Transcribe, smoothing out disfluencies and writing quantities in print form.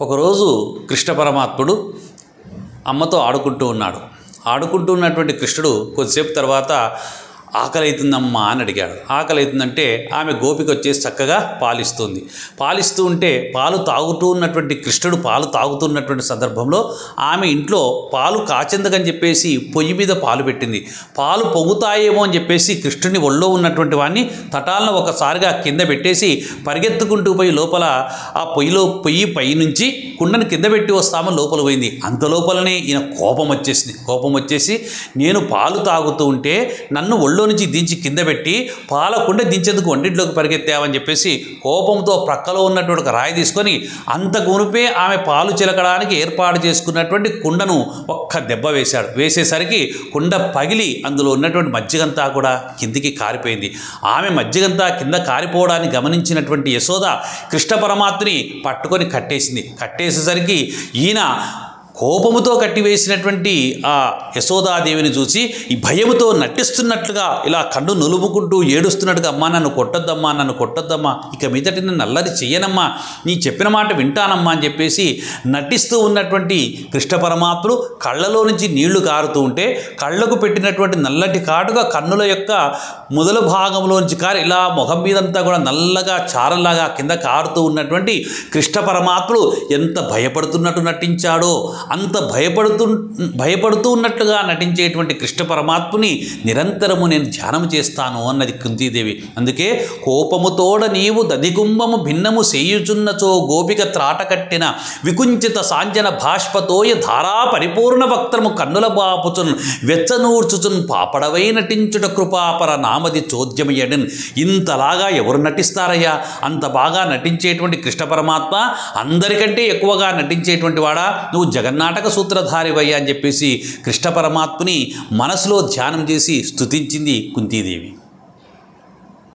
ఒకరోజు కృష్ణ పరమాత్ముడు అమ్మతో ఆడుకుంటూ ఉన్నాడు. ఆడుకుంటూ ఉన్నటువంటి కృష్ణుడు కొద్దిసేపు తర్వాత ఆకలి అవుతుందమ్మా అని అడిగాడు. ఆకలి అవుతుందంటే ఆమె గోపిక వచ్చేసి చక్కగా పాలిస్తుంది. పాలిస్తూ ఉంటే పాలు తాగుతూ ఉన్నటువంటి కృష్ణుడు పాలు తాగుతున్నటువంటి సందర్భంలో ఆమె ఇంట్లో పాలు కాచెందకని చెప్పేసి పొయ్యి మీద పాలు పెట్టింది. పాలు పొంగుతాయేమో అని చెప్పేసి కృష్ణుని ఒళ్ళో ఉన్నటువంటి వాడిని తటాలను ఒకసారిగా కింద పెట్టేసి పరిగెత్తుకుంటూ పోయి లోపల ఆ పొయ్యి పై నుంచి కుండను కింద పెట్టి వస్తామని లోపల పోయింది. అంత లోపలనే ఈయన కోపం వచ్చేసి నేను పాలు తాగుతూ ఉంటే నన్ను ఒళ్ళో నుంచి దించి కింద పెట్టి పాలకుండ దించేందుకు వంటింట్లోకి పరిగెత్తావని చెప్పేసి కోపంతో ప్రక్కలో ఉన్నటువంటి ఒక రాయి తీసుకొని అంతకు మునిపే ఆమె పాలు చిలకడానికి ఏర్పాటు చేసుకున్నటువంటి కుండను ఒక్క దెబ్బ వేశాడు. వేసేసరికి కుండ పగిలి అందులో ఉన్నటువంటి మజ్జిగంతా కూడా కిందికి కారిపోయింది. ఆమె మజ్జిగంతా కింద కారిపోవడాన్ని గమనించినటువంటి యశోద కృష్ణ పరమాత్మని పట్టుకొని కట్టేసేసరికి ఈయన కోపముతో కట్టివేసినటువంటి ఆ యశోదాదేవిని చూసి ఈ భయముతో నటిస్తున్నట్లుగా ఇలా కన్ను నులుముకుంటూ ఏడుస్తున్నట్టుగా, అమ్మా నన్ను కొట్టొద్దమ్మా, ఇక మీదటి నన్ను అల్లరి చెయ్యనమ్మా, నీ చెప్పిన మాట వింటానమ్మా అని చెప్పేసి నటిస్తూ ఉన్నటువంటి కృష్ణ పరమాత్ముడు కళ్ళలో నుంచి నీళ్లు కారుతూ ఉంటే కళ్ళకు పెట్టినటువంటి నల్లటి కాటుగా కన్నుల యొక్క మొదలు భాగంలోంచి కారు ఇలా మొహం మీదంతా కూడా నల్లగా చారలాగా కింద కారుతూ ఉన్నటువంటి కృష్ణ పరమాత్ముడు ఎంత భయపడుతున్నట్టు నటించాడో అంత భయపడుతూ ఉన్నట్లుగా నటించేటువంటి కృష్ణ పరమాత్ముని నిరంతరము నేను ధ్యానం చేస్తాను అన్నది కుంతీదేవి. అందుకే కోపముతోడ నీవు దధికుంభము భిన్నము సేయుచున్నచో గోపిక త్రాటకట్టిన వికుంచిత సాంజన భాష్పతోయ ధారా పరిపూర్ణ వక్త్రము కన్నుల బాపుచున్ వెచ్చనూర్చుచున్ పాపడవై నటించుట కృపాపర నామది చోద్యమయ్యడన్. ఇంతలాగా ఎవరు నటిస్తారయ్యా? అంత బాగా నటించేటువంటి కృష్ణ పరమాత్మ అందరికంటే ఎక్కువగా నటించేటువంటి వాడా, నువ్వు జగన్నాటక సూత్రధారివయ్యా అని చెప్పేసి కృష్ణ పరమాత్మని మనసులో ధ్యానం చేసి స్తుతించింది కుంతీదేవి.